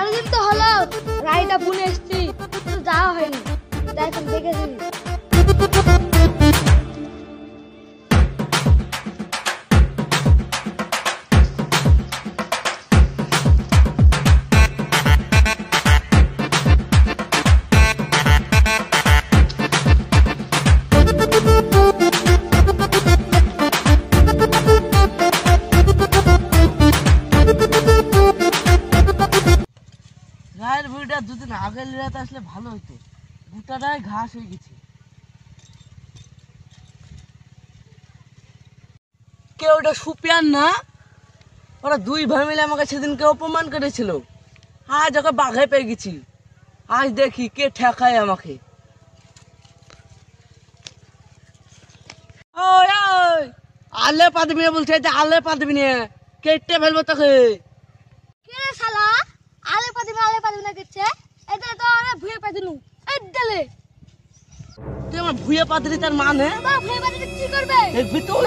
অনেকদিন তো হলো রাইটা বুনে এসছি, যাওয়া হয়নি, তাই এখন দেখেছি। রায়ের ভুঁড়িটা দুদিন আগে রাতে আসলে ভালো হইতো, গোটাটাই ঘাস হয়ে গেছে। কেউ ওটা সুপিয়ান না, ওরা দুই ভাই মিলে আমাকে সেদিনকে অপমান করেছিল, আজ ওকে বাঘে পেয়ে গেছি। আজ দেখি কে ঠেকায় আমাকে। ওই ওই আলে পাতবি না বলছে, আলে পাতবি না, কেটে ফেলবো তোকে। কে শালা আলে পাদিবে না কেছে, এটা তো আমরা ভুয়ে পাদিনু এই দলে। তুই আমার ভুয়ে পাতরি, তার মানে বা ভুয়ে পাদিতে কি করবে? দেখবি তুই।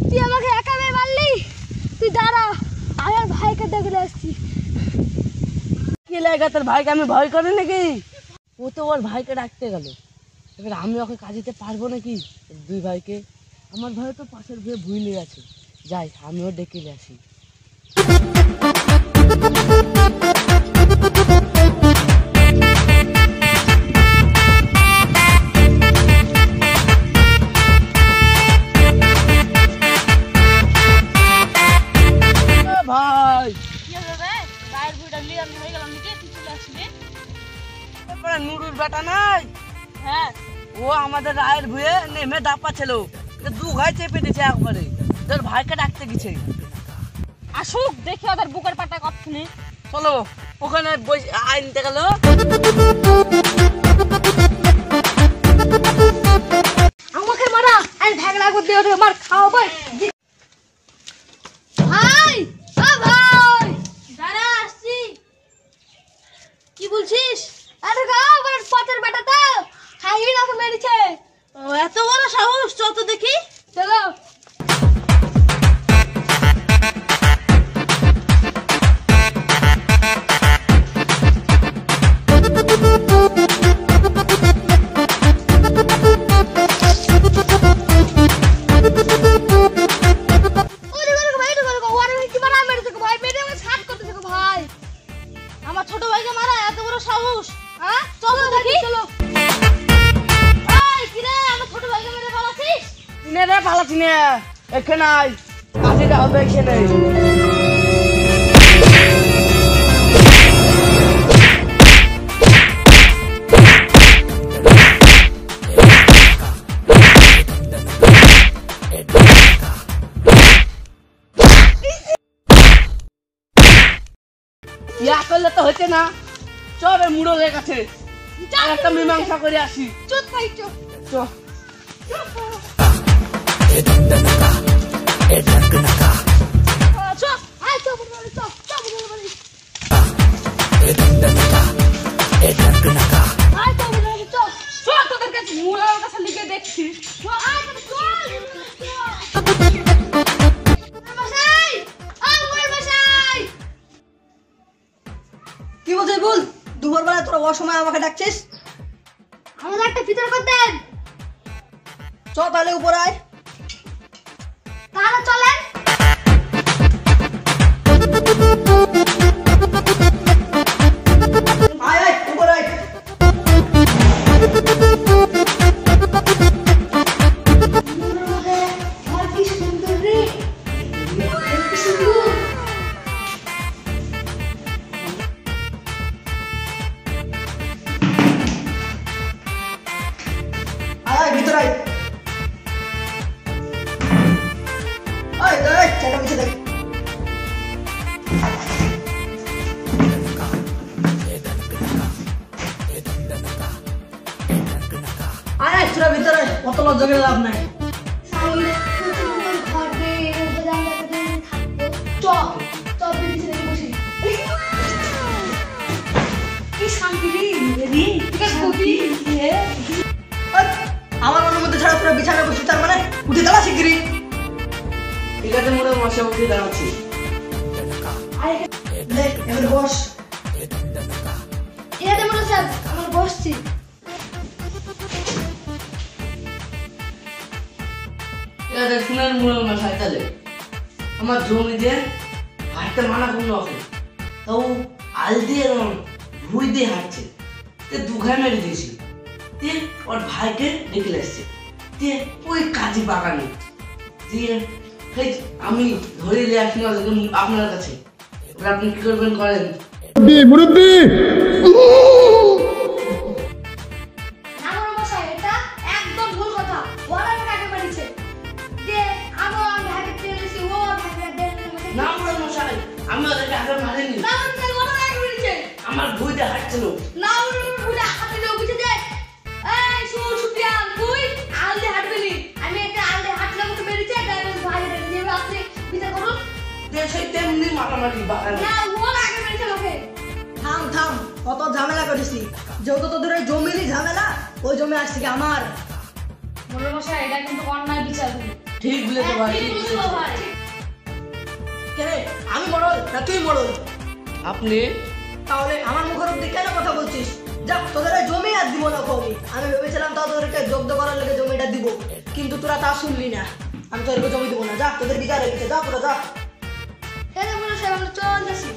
তুই আমাকে একাই মারলি, তুই দাঁড়া, আমি আর ভাইকে দেখে আসছি। কি লাগে তোর ভাইকে আমি ভয় করি নাকি? ও তো ওর ভাইকে ডাকতে গেল, এবার আমি ওকে কাজিতে পারবো নাকি? দুই ভাইকে, আমার ভাই তো পাশের ভুয়ে ভুইলে আছে, যাই আমিও ডেকে নিয়ে আসি। ভাই নুরুর বেটা নাই, হ্যাঁ ও আমাদের রায়ের ভুয়ে নেমে দাপা ছিল, দু ঘাই চেপে দিয়েছে একবারে, তোর ভাইকে ডাকতে গেছে। আসুক দেখি ওদের বুকের পাটা কতখানি। চলো ওখানে আনতে গেল। আমাকে মারা, আমি ভাগ লাগবে দিয়ে ওদের মার খাও ভাই। ভাই ও ভাই দাঁড়া, আসছি। কি বলছিস? আরে গাও বড় পাতের বেটা তো খাইয়ে না মেরেছে। ও এত বড় সাহস, চল তো দেখি। চলো। আমার ছোট ভাইকে মারা এত বড় সাহস, হ্যাঁ চল তো দেখি। চলো। এই কি রে, আমার ছোট ভাইকে মেরে পালাছিস? চিনে রে পালাচ্ছি না, এখানে আয়, কাজিটা হবে এখানে। ইয়া করলে তো হচ্ছে না, চবে মুড়লের কাছে একটা মীমাংসা করে আসি। চুপ ভাই চুপ। চল। চুপ আয় চুপ বলে চুপ চুপ বলে। আয় চুপ বলে চুপ। চল তোদের কাছে মুড়ার কাছে লিখে দেখছি। আয় চল। মশাই আমার মশাই। কি বলছিস বল? দুপুর বেলা তোরা অসময় আমাকে ডাকছিস? আমাদের একটা ভিতর করতেন। চ তাহলে উপর আয়। তাহলে চলেন। আয় আয় উপর আয়। কি সুন্দর রে, কি সুন্দর। আয় আয় ভিতর আয়। আয় আয় চাটা পিছে দেখ। আয় আয় তোরা ভিতরে, কত লজ্জা করে লাভ নাই। কি শান্তি রে, বিছানায় বসে তার মানে উঠে দাঁড়া শিগগিরই। ঠিক আছে মোড়ল মশাই, উঠে দাঁড়াচ্ছি। দেখ এবার বস। ঠিক আছে মোড়ল সাহেব, আমরা বসছি। ঠিক আছে শুনেন মোড়ল মশাই, তাহলে আমার জমিতে হাঁটতে মানা করলো ওকে, তাও আল দিয়ে ভুই দিয়ে হাঁটছে, দুঘায় মেরে দিয়েছি। দিয়ে ওর ভাইকে ডেকে আসছে, দিয়ে ওই কাজী বাগানে দিয়ে আমি ধরে নিয়ে আসি আপনার কাছে। এবার আপনি কি করবেন করেন। না মোড়ল মশাই, এটা একদম ভুল কথা। ওরা আমাকে আগে মেরেছে। যে আমার ভাইকে টেনেছি, ও আমার ভাইকে টেনেছে। না মোড়ল মশাই, আমি ওদেরকে আগে মারিনি, না মোড়ল সাহেব, ওরা আগে মেরেছে। আমার ভুইতে হাঁটছিল। না মোড়ল সাহেব, ভুলে হাতে দিয়ে বুঝে যায়। এই শুন সুফিয়ান, তুই আলদে হাঁটবি নি। আমি একটা আলদে হাঁটলে আমাকে মেরেছে, তাই আমি ভাইকে ডেকে দিয়ে আপনি বিচার করুন। দিয়ে সেই তেমনি মারামারি বাগানে। না, ওরা আগে মেরেছে আমাকে। থাম থাম, কত ঝামেলা করেছি। যেহেতু তোদের ওই জমিরই ঝামেলা, ওই জমি আজ থেকে আমার। মোড়ল মশাই, এটা কিন্তু অন্যায় বিচার হলো। ঠিক বলেছো ভাই, ঠিক ঠিক বলছো বলেছো। ভাই। কেরে আমি মরল না তুই মরল? আপনি তাহলে আমার মুখের উপর দিয়ে কেন কথা বলছিস? যা, তোদের ওই জমি আর দিব না কবি। আমি ভেবেছিলাম তোদেরকে জব্দ করার লেগে জমিটা দিব, কিন্তু তোরা তা শুনলি না। আমি তোদেরকে জমি দিব না। যা, তোদের বিচার হয়ে গেছে, যা তোরা যা। ঠিক আছে মোড়ল সাহেব, আমরা চলে যাচ্ছি।